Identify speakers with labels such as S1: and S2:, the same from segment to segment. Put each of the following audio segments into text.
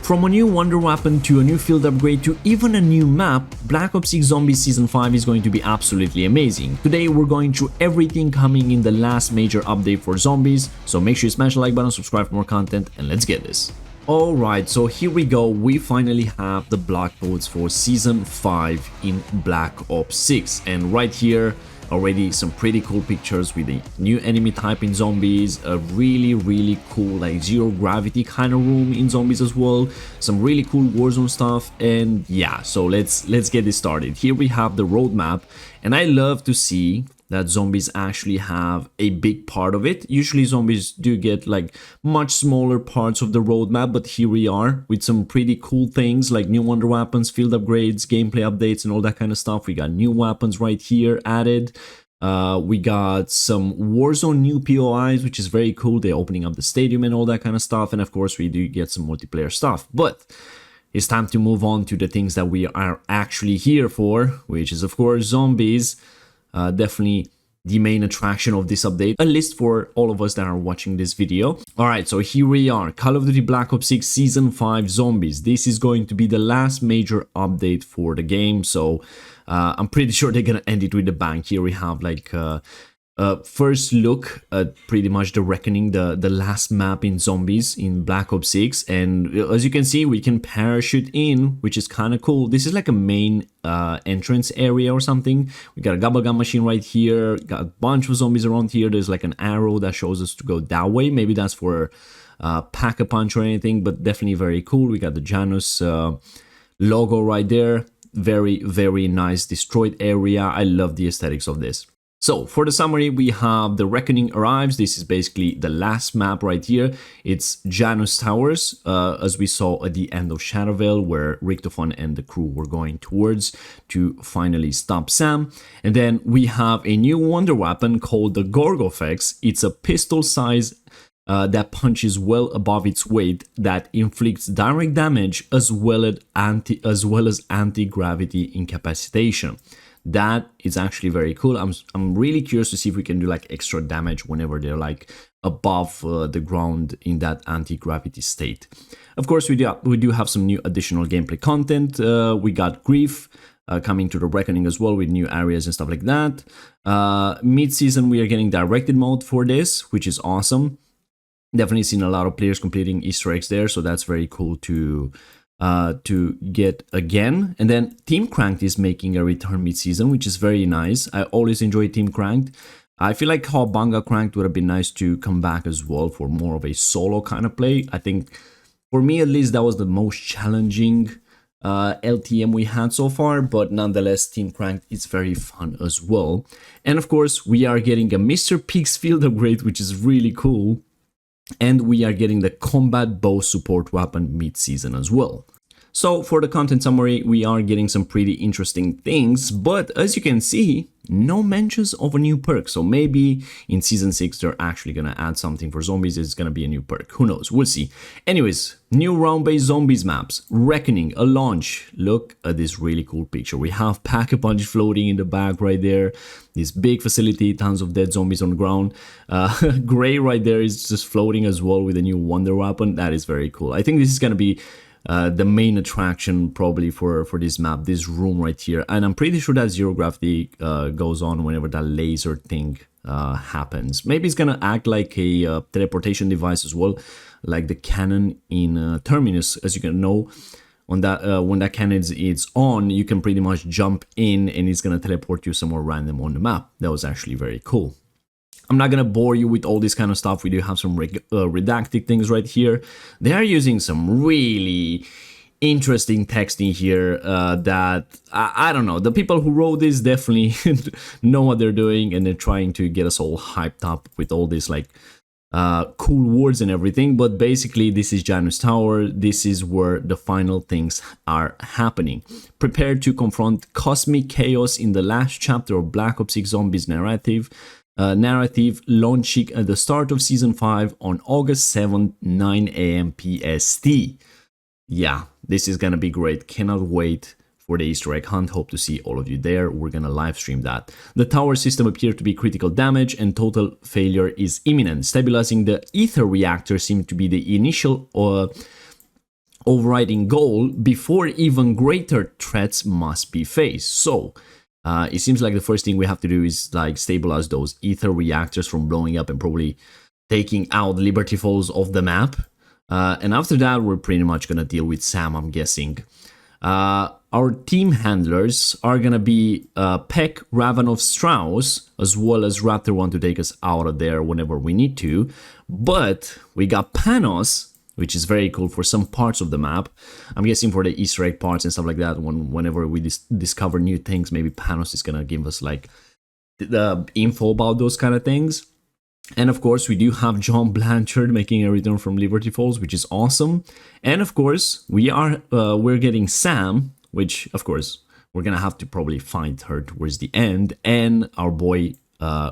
S1: From a new wonder weapon to a new field upgrade to even a new map, Black Ops 6 Zombies Season 5 is going to be absolutely amazing. Today we're going through everything coming in the last major update for Zombies, so make sure you smash the like button, subscribe for more content, and let's get this. Alright, so here we go, we finally have the block codes for Season 5 in Black Ops 6, and right here already some pretty cool pictures with the new enemy type in Zombies, a really cool like zero gravity kind of room in Zombies as well, some really cool Warzone stuff, and yeah, so let's get this started. Here we have the roadmap, and I love to see that Zombies actually have a big part of it. Usually Zombies do get like much smaller parts of the roadmap, but here we are with some pretty cool things like new wonder weapons, field upgrades, gameplay updates, and all that kind of stuff. We got new weapons right here added. We got some Warzone new POIs, which is very cool. They're opening up the stadium and all that kind of stuff. And of course, we do get some multiplayer stuff. But it's time to move on to the things that we are actually here for, which is of course Zombies. Definitely the main attraction of this update, at least for all of us that are watching this video. Alright, so here we are, Call of Duty Black Ops 6 Season 5 Zombies. This is going to be the last major update for the game, so I'm pretty sure they're gonna end it with a bang. Here we have like first look at pretty much the Reckoning, the last map in Zombies in Black Ops 6, and as you can see we can parachute in, which is kind of cool. This is like a main entrance area or something. We got a gobble gun machine right here, got a bunch of zombies around here. There's like an arrow that shows us to go that way. Maybe that's for pack-a-punch or anything, but definitely very cool. We got the Janus logo right there. Very nice destroyed area. I love the aesthetics of this. So for the summary, we have the Reckoning arrives. This is basically the last map right here. It's Janus Towers, as we saw at the end of Shadowvale, where Richtofen and the crew were going towards to finally stop Sam. And then we have a new wonder weapon called the Gorgofex. It's a pistol size that punches well above its weight, that inflicts direct damage as well as anti-gravity incapacitation. That is actually very cool. I'm really curious to see if we can do like extra damage whenever they're like above the ground in that anti-gravity state. Of course, we do have some new additional gameplay content. We got Grief coming to the Reckoning as well with new areas and stuff like that. Mid-season, we are getting directed mode for this, which is awesome. Definitely seen a lot of players completing Easter eggs there, so that's very cool to get again. And then Team Cranked is making a return mid-season, which is very nice. I always enjoy Team Cranked. I feel like Cowabunga Cranked would have been nice to come back as well for more of a solo kind of play. I think for me at least that was the most challenging LTM we had so far, but nonetheless Team Cranked is very fun as well. And of course we are getting a Mr. Peaks field upgrade, which is really cool. And we are getting the combat bow support weapon mid-season as well. So for the content summary, we are getting some pretty interesting things, but as you can see, no mentions of a new perk. So maybe in Season 6 they're actually gonna add something for Zombies. It's gonna be a new perk, who knows, we'll see. Anyways, new round-based Zombies maps, Reckoning, a launch. Look at this really cool picture. We have Pack-a-Punch floating in the back right there. This big facility, tons of dead zombies on the ground. Gray right there is just floating as well with a new wonder weapon. That is very cool. I think this is gonna be the main attraction probably for this map, this room right here. And I'm pretty sure that zero gravity goes on whenever that laser thing happens. Maybe it's gonna act like a teleportation device as well, like the cannon in Terminus. As you can know, on that when that cannon is on, you can pretty much jump in and it's gonna teleport you somewhere random on the map. That was actually very cool. I'm not gonna bore you with all this kind of stuff. We do have some redacted things right here. They are using some really interesting text in here that I don't know. The people who wrote this definitely know what they're doing, and they're trying to get us all hyped up with all this like cool words and everything. But basically, this is Janus Tower. This is where the final things are happening. Prepare to confront cosmic chaos in the last chapter of Black Ops 6 Zombies narrative launching at the start of Season 5 on August 7th, 9 AM PST. Yeah, this is gonna be great. Cannot wait for the Easter egg hunt. Hope to see all of you there. We're gonna live stream that. The tower system appeared to be critical damage and total failure is imminent. Stabilizing the ether reactor seemed to be the initial overriding goal before even greater threats must be faced. So it seems like the first thing we have to do is like stabilize those ether reactors from blowing up and probably taking out Liberty Falls off the map. And after that, we're pretty much gonna deal with Sam, I'm guessing. Our team handlers are gonna be Peck, Ravenov, Strauss, as well as Raptor 1 to take us out of there whenever we need to. But we got Panos, which is very cool for some parts of the map. I'm guessing for the Easter egg parts and stuff like that, whenever we discover new things, maybe Panos is gonna give us like the info about those kind of things. And of course, we do have John Blanchard making a return from Liberty Falls, which is awesome. And of course, we're getting Sam, which of course we're gonna have to probably find her towards the end, and our boy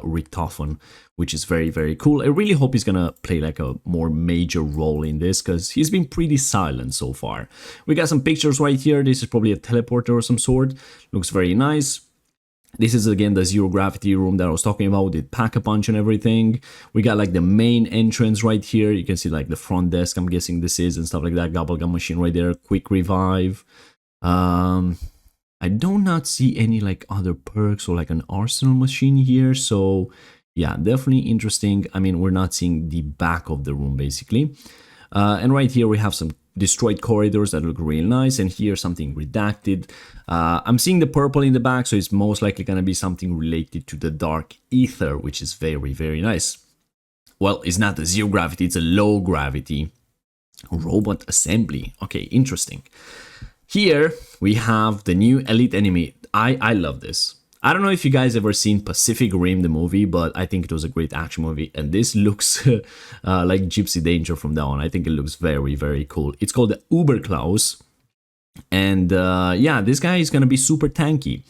S1: Rick Toffin, which is very, very cool. I really hope he's gonna play like a more major role in this, because he's been pretty silent so far. We got some pictures right here. This is probably a teleporter of some sort. Looks very nice. This is again the zero gravity room that I was talking about with Pack-a-Punch and everything. We got like the main entrance right here. You can see like the front desk, I'm guessing this is, and stuff like that. Gobblegum machine right there. Quick revive. I do not see any like other perks or like an arsenal machine here. So yeah, definitely interesting. I mean, we're not seeing the back of the room basically. And right here we have some destroyed corridors that look real nice, and here something redacted. I'm seeing the purple in the back, so it's most likely gonna be something related to the dark ether, which is very, very nice. Well, it's not a zero gravity, it's a low gravity robot assembly. Okay, interesting. Here we have the new elite enemy. I love this. I don't know if you guys ever seen Pacific Rim, the movie, but I think it was a great action movie. And this looks like Gypsy Danger from that one. I think it looks very, very cool. It's called the Uber Klaus. And yeah, this guy is going to be super tanky.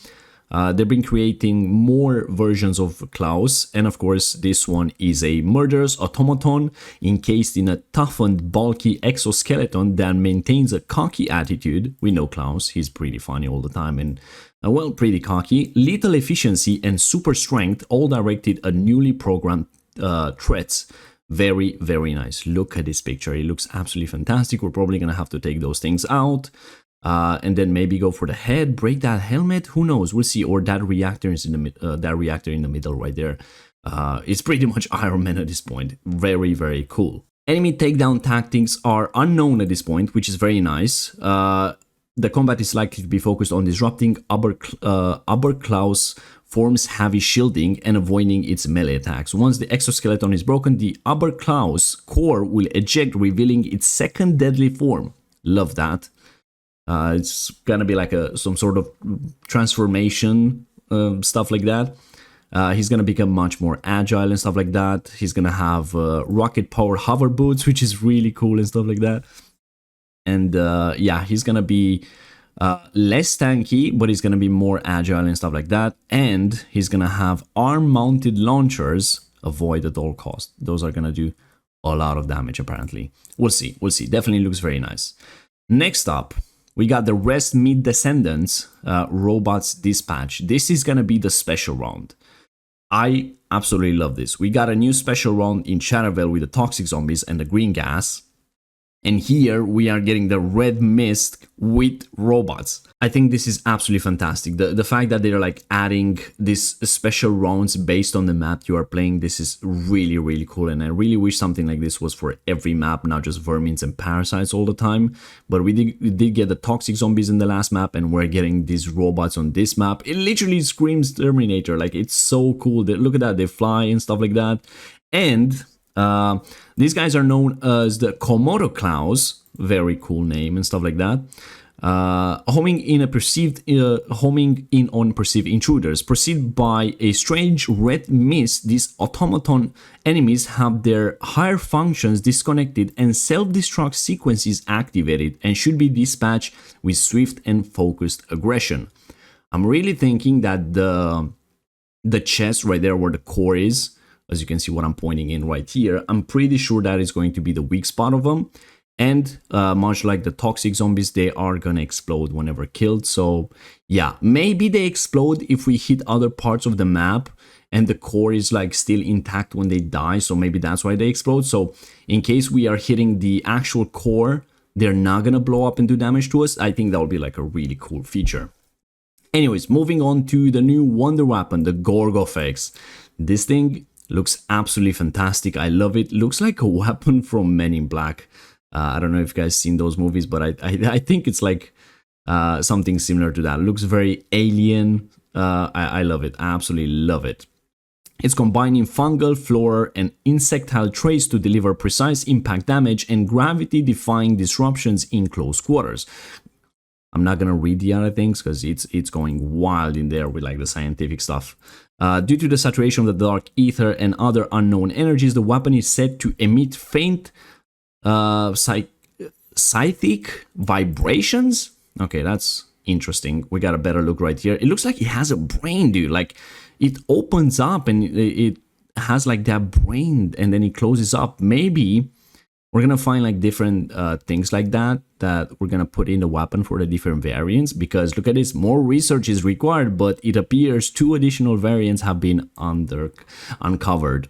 S1: They've been creating more versions of Klaus, and of course this one is a murderous automaton encased in a toughened, bulky exoskeleton that maintains a cocky attitude. We know Klaus, he's pretty funny all the time and well, pretty cocky. Lethal efficiency and super strength, all directed at newly programmed threats. Very, very nice. Look at this picture, it looks absolutely fantastic. We're probably gonna have to take those things out. And then maybe go for the head, break that helmet. Who knows? We'll see. Or that reactor is in the middle right there. It's pretty much Iron Man at this point. Very, very cool. Enemy takedown tactics are unknown at this point, which is very nice. The combat is likely to be focused on disrupting Uber Klaus forms heavy shielding and avoiding its melee attacks. Once the exoskeleton is broken, the Uber Klaus core will eject, revealing its second deadly form. Love that. It's gonna be like some sort of transformation, stuff like that. He's gonna become much more agile and stuff like that. He's gonna have rocket power hover boots, which is really cool and stuff like that. And yeah, he's gonna be less tanky, but he's gonna be more agile and stuff like that. And he's gonna have arm-mounted launchers, avoid at all costs. Those are gonna do a lot of damage apparently. We'll see. We'll see. Definitely looks very nice. Next up, we got the Rest Meet Descendants Robots Dispatch. This is gonna be the special round. I absolutely love this. We got a new special round in Shadowvale with the toxic zombies and the green gas. And here we are getting the red mist with robots. I think this is absolutely fantastic. The fact that they're like adding these special rounds based on the map you are playing, this is really, really cool. And I really wish something like this was for every map, not just vermins and parasites all the time. But we did get the toxic zombies in the last map, and we're getting these robots on this map. It literally screams Terminator. Like, it's so cool. Look at that, they fly and stuff like that. And these guys are known as the Komodo Klaus, very cool name and stuff like that. Homing in on perceived intruders. Preceded by a strange red mist, these automaton enemies have their higher functions disconnected and self-destruct sequences activated, and should be dispatched with swift and focused aggression. I'm really thinking that the chest right there where the core is, as you can see what I'm pointing in right here, I'm pretty sure that is going to be the weak spot of them. And much like the toxic zombies, they are gonna explode whenever killed. So yeah, maybe they explode if we hit other parts of the map and the core is like still intact when they die. So maybe that's why they explode. So in case we are hitting the actual core, they're not gonna blow up and do damage to us. I think that would be like a really cool feature. Anyways, moving on to the new wonder weapon, the Gorgofex. This thing looks absolutely fantastic. I love it. Looks like a weapon from Men in Black. I don't know if you guys seen those movies, but I think it's like something similar to that. Looks very alien. I love it. I absolutely love it. It's combining fungal, floral, and insectile traits to deliver precise impact damage and gravity-defying disruptions in close quarters. I'm not gonna read the other things because it's going wild in there with like the scientific stuff. Due to the saturation of the dark ether and other unknown energies, the weapon is said to emit faint psychic vibrations. Okay, that's interesting. We got a better look right here. It looks like it has a brain, dude. Like it opens up and it has like that brain and then it closes up. Maybe we're gonna find like different things like that we're gonna put in the weapon for the different variants, because look at this, more research is required, but it appears 2 additional variants have been uncovered.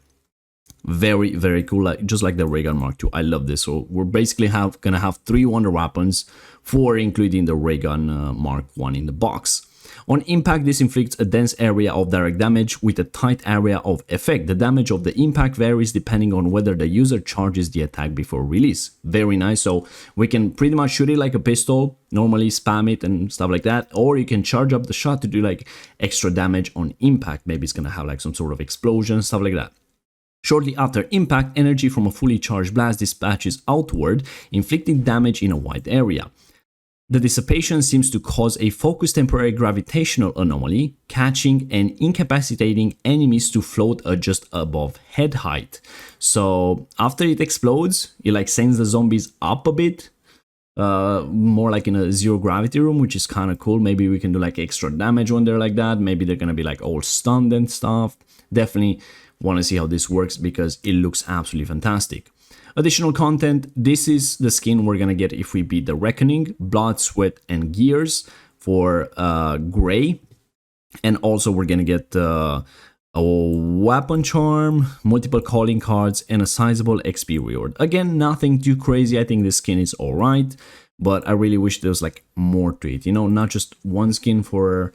S1: Very, very cool, like, just like the ray gun Mark II. I love this. So we're basically gonna have 3 wonder weapons, 4 including the ray gun Mark I in the box. On impact, this inflicts a dense area of direct damage with a tight area of effect. The damage of the impact varies depending on whether the user charges the attack before release. Very nice. So we can pretty much shoot it like a pistol, normally spam it and stuff like that, or you can charge up the shot to do like extra damage on impact. Maybe it's gonna have like some sort of explosion, stuff like that. Shortly after impact, energy from a fully charged blast dispatches outward, inflicting damage in a wide area. The dissipation seems to cause a focused temporary gravitational anomaly, catching and incapacitating enemies to float just above head height. So after it explodes, it like sends the zombies up a bit, more like in a zero gravity room, which is kind of cool. Maybe we can do like extra damage when they're like that. Maybe they're gonna be like all stunned and stuff. Definitely want to see how this works because it looks absolutely fantastic. Additional content, this is the skin we're gonna get if we beat the Reckoning, Blood, Sweat, and Gears for Gray. And also we're gonna get a weapon charm, multiple calling cards, and a sizable XP reward. Again, nothing too crazy. I think this skin is alright, but I really wish there was like more to it, you know, not just one skin for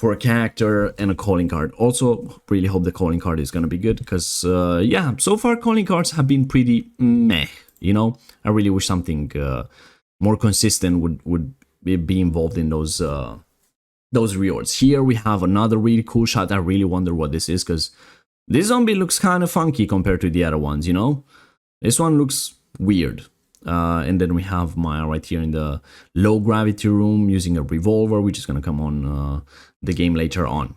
S1: a character and a calling card. Also, really hope the calling card is gonna be good because, yeah, so far calling cards have been pretty meh, you know? I really wish something more consistent would be involved in those rewards. Here we have another really cool shot. I really wonder what this is because this zombie looks kind of funky compared to the other ones, you know? This one looks weird. And then we have Maya right here in the low gravity room using a revolver, which is going to come on the game later on.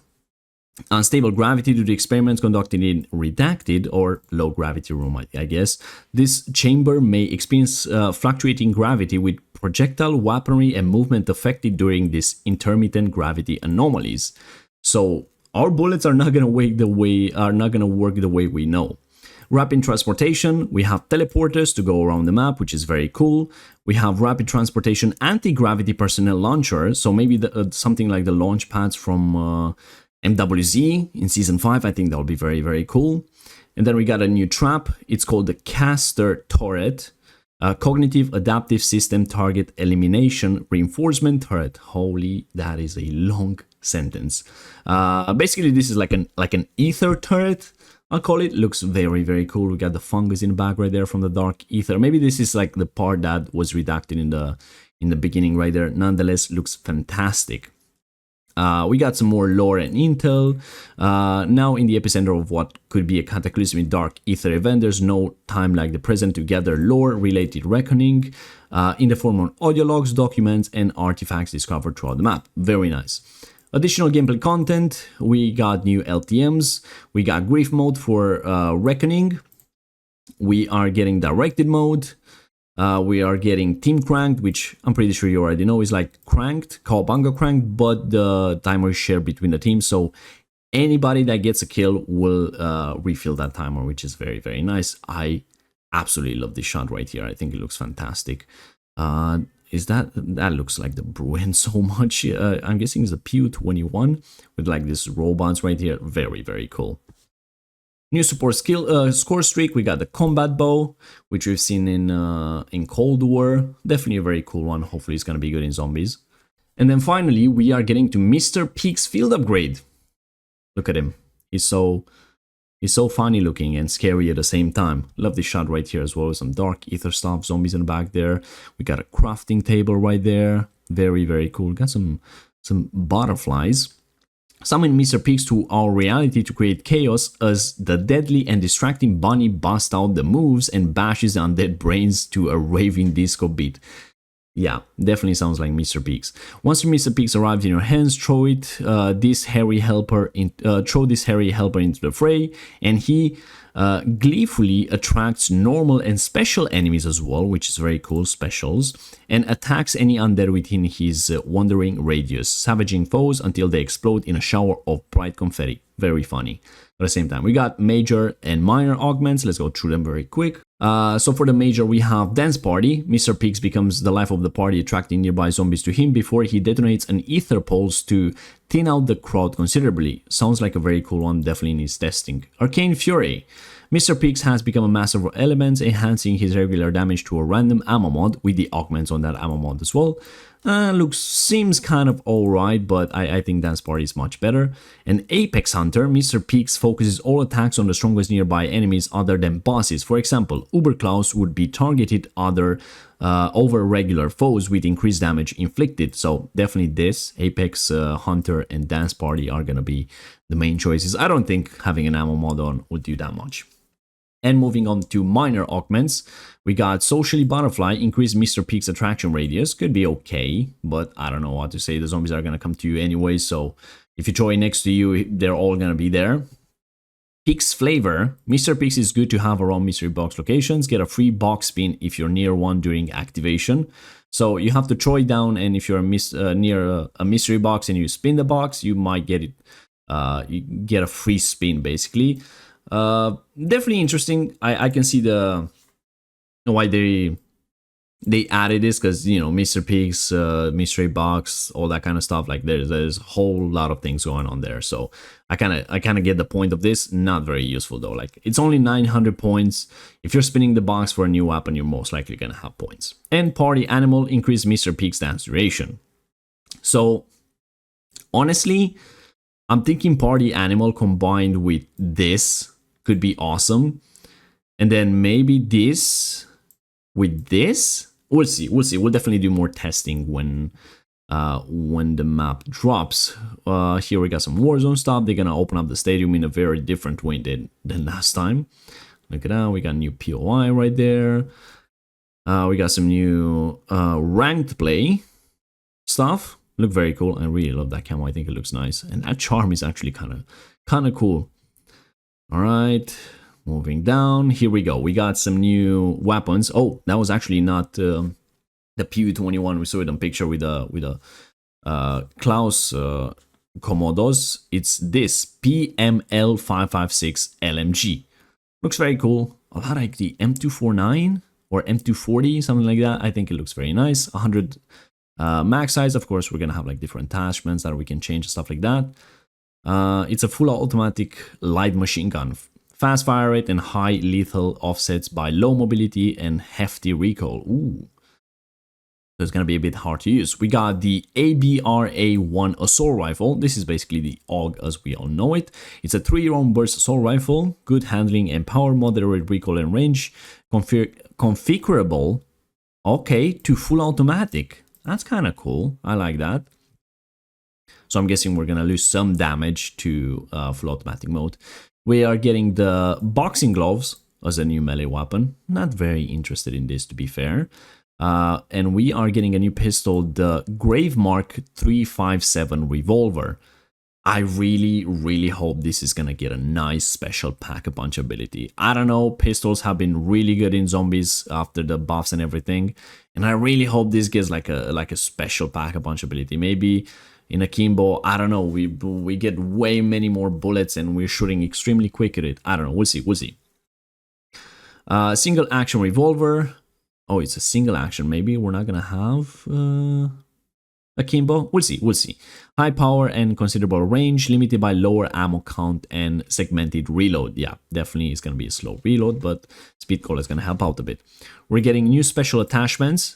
S1: Unstable gravity due to experiments conducted in redacted or low gravity room, I guess. This chamber may experience fluctuating gravity with projectile weaponry and movement affected during these intermittent gravity anomalies. So our bullets are not going to work the way we know. Rapid transportation, we have teleporters to go around the map, which is very cool. We have rapid transportation anti-gravity personnel launcher, so maybe something like the launch pads from MWZ in Season 5, I think that would be very, very cool. And then we got a new trap, it's called the Caster Turret, Cognitive Adaptive System Target Elimination Reinforcement Turret. Holy, that is a long sentence. Basically, this is like an ether turret, I'll call it. Looks very, very cool. We got the fungus in the back right there from the dark ether. Maybe this is like the part that was redacted in the beginning right there. Nonetheless, looks fantastic. We got some more lore and intel. Now in the epicenter of what could be a cataclysmic dark ether event, there's no time like the present to gather lore-related reckoning in the form of audio logs, documents, and artifacts discovered throughout the map. Very nice. Additional gameplay content, we got new LTMs, we got grief mode for reckoning, we are getting directed mode, we are getting team cranked, which I'm pretty sure you already know is like cranked, Cowabunga cranked, but the timer is shared between the teams, so anybody that gets a kill will refill that timer, which is very, very nice. I absolutely love this shot right here. I think it looks fantastic. That looks like the Bruin so much. I'm guessing it's a PU-21 with like this robots right here. Very, very cool. New support skill score streak. We got the combat bow, which we've seen in Cold War. Definitely a very cool one. Hopefully it's gonna be good in zombies. And then finally, we are getting to Mr. Peak's field upgrade. Look at him. He's so funny looking and scary at the same time. Love this shot right here as well. Some dark ether stuff, zombies in the back there. We got a crafting table right there. Very, very cool. Got some butterflies. Summon Mr. Peaks to our reality to create chaos as the deadly and distracting bunny busts out the moves and bashes undead brains to a raving disco beat. Yeah, definitely sounds like Mr. Peaks. Once Mr. Peaks arrives in your hands, throw this hairy helper into the fray, and he gleefully attracts normal and special enemies as well, which is very cool, specials, and attacks any undead within his wandering radius, savaging foes until they explode in a shower of bright confetti. Very funny. At the same time, we got major and minor augments. Let's go through them very quick. So for the major, we have Dance Party. Mr. Peaks becomes the life of the party, attracting nearby zombies to him before he detonates an ether pulse to thin out the crowd considerably. Sounds like a very cool one, definitely needs testing. Arcane Fury. Mr. Peaks has become a master of elements, enhancing his regular damage to a random ammo mod with the augments on that ammo mod as well. Seems kind of alright, but I think Dance Party is much better. And Apex Hunter, Mr. Peaks focuses all attacks on the strongest nearby enemies other than bosses. For example, Klaus would be targeted over regular foes with increased damage inflicted. So definitely this, Apex Hunter and Dance Party are gonna be the main choices. I don't think having an ammo mod on would do that much. And moving on to minor augments, we got Socially Butterfly, increase Mr. Peak's attraction radius. Could be okay, but I don't know what to say. The zombies are going to come to you anyway, so if you throw it next to you, they're all going to be there. Peak's Flavor. Mr. Peaks is good to have around mystery box locations. Get a free box spin if you're near one during activation. So you have to throw it down, and if you're near a mystery box and you spin the box, you might get it. You get a free spin, basically. Definitely interesting. I can see why they added this, because you know, Mr. Peaks, mystery box, all that kind of stuff. Like there's a whole lot of things going on there. So I kind of get the point of this. Not very useful though. Like it's only 900 points. If you're spinning the box for a new weapon, you're most likely gonna have points. And Party Animal, increase Mr. Peaks dance duration. So honestly, I'm thinking Party Animal combined with this could be awesome, and then maybe this with this. We'll see. We'll definitely do more testing when the map drops. Here we got some Warzone stuff. They're gonna open up the stadium in a very different way than last time. Look at that. We got new POI right there. We got some new ranked play stuff. Look very cool. I really love that camo. I think it looks nice, and that charm is actually kind of cool. All right, moving down. Here we go. We got some new weapons. Oh, that was actually not the PU21. We saw it on picture with a Klaus Komodos. It's this PML556 LMG. Looks very cool. A lot like the M249 or M240, something like that. I think it looks very nice. 100 max size. Of course, we're gonna have like different attachments that we can change and stuff like that. It's a full automatic light machine gun. Fast fire rate and high lethal offsets by low mobility and hefty recoil. Ooh. So it's gonna be a bit hard to use. We got the ABRA1 assault rifle. This is basically the AUG as we all know it. It's a 3-round burst assault rifle. Good handling and power, moderate recoil and range. Configurable, okay, to full automatic. That's kind of cool. I like that. So I'm guessing we're gonna lose some damage to full automatic mode. We are getting the boxing gloves as a new melee weapon. Not very interested in this, to be fair. And we are getting a new pistol, the Gravemark 357 revolver. I really hope this is gonna get a nice special pack-a-punch ability. I don't know, pistols have been really good in zombies after the buffs and everything, and I really hope this gets like a special pack-a-punch ability. Maybe in Akimbo, I don't know, we get way many more bullets and we're shooting extremely quick at it. I don't know, we'll see. Single action revolver. Oh, it's a single action. Maybe we're not gonna have Akimbo, we'll see, we'll see. High power and considerable range, limited by lower ammo count and segmented reload. Yeah, definitely it's going to be a slow reload, but speed cola is going to help out a bit. We're getting new special attachments.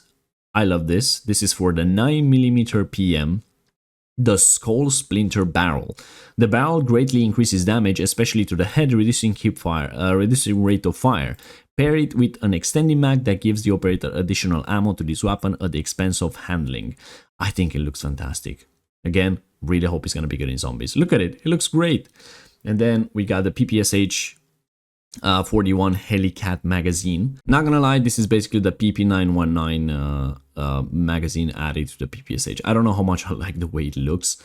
S1: I love this. This is for the 9mm PM, the Skull Splinter Barrel. The barrel greatly increases damage, especially to the head, reducing reducing rate of fire. Pair it with an extended mag that gives the operator additional ammo to this weapon at the expense of handling. I think it looks fantastic. Again, really hope it's going to be good in zombies. Look at it. It looks great. And then we got the PPSH 41 Helicat magazine. Not gonna lie, this is basically the PP919 magazine added to the PPSH. I don't know how much I like the way it looks.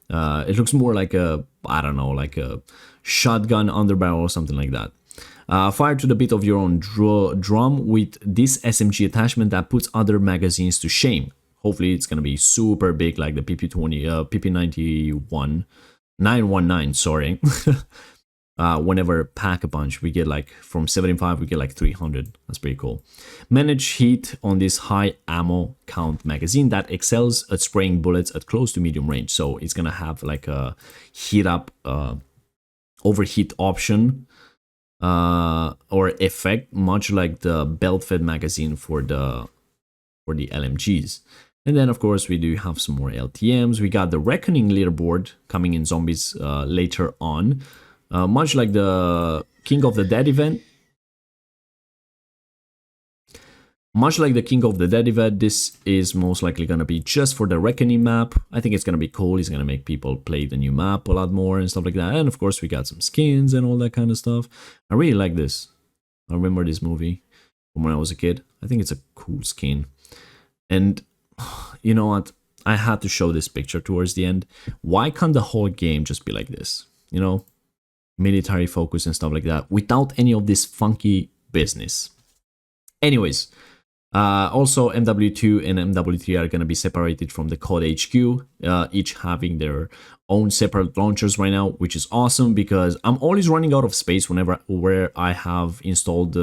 S1: It looks more like a, I don't know, like a shotgun underbarrel or something like that. Fire to the beat of your own drum with this SMG attachment that puts other magazines to shame. Hopefully it's gonna be super big like the PP91 919, sorry. Whenever pack a bunch, we get like from 75 we get like 300. That's pretty cool. Manage heat on this high ammo count magazine that excels at spraying bullets at close to medium range. So it's gonna have like a heat up overheat option or effect, much like the belt fed magazine for the LMGs. And then of course we do have some more LTMs. We got the Reckoning leaderboard coming in zombies later on. Much like the King of the Dead event. Much like the King of the Dead event, this is most likely going to be just for the Reckoning map. I think it's going to be cool. It's going to make people play the new map a lot more and stuff like that. And of course, we got some skins and all that kind of stuff. I really like this. I remember this movie from when I was a kid. I think it's a cool skin. And you know what? I had to show this picture towards the end. Why can't the whole game just be like this? You know? Military focus and stuff like that without any of this funky business. Anyways, also MW2 and MW3 are going to be separated from the COD HQ, each having their own separate launchers right now, which is awesome because I'm always running out of space where I have installed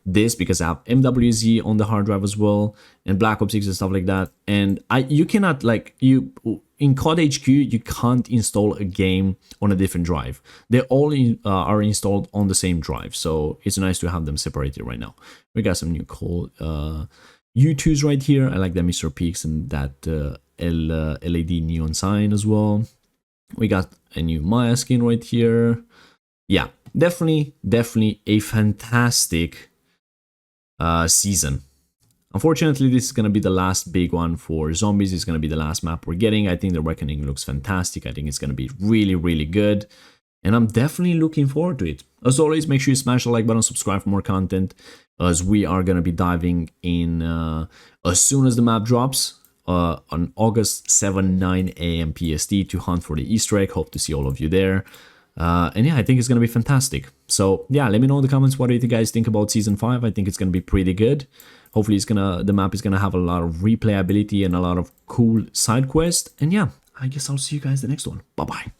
S1: this, because I have MWZ on the hard drive as well and Black Ops 6 and stuff like that. And you cannot, like, in COD HQ you can't install a game on a different drive. They all are installed on the same drive, so it's nice to have them separated right now. We got some new cool U2s right here. I like that Mr. Peaks and that LED neon sign as well. We got a new Maya skin right here. Yeah, definitely a fantastic season. Unfortunately, this is going to be the last big one for zombies. It's going to be the last map we're getting. I think the Reckoning looks fantastic. I think it's going to be really good. And I'm definitely looking forward to it. As always, make sure you smash the like button, subscribe for more content, as we are going to be diving in as soon as the map drops on August 7, 9 a.m. PST to hunt for the Easter egg. Hope to see all of you there. And yeah, I think it's going to be fantastic. So yeah, let me know in the comments what do you guys think about Season 5. I think it's going to be pretty good. Hopefully the map is going to have a lot of replayability and a lot of cool side quests. And yeah, I guess I'll see you guys the next one. Bye-bye.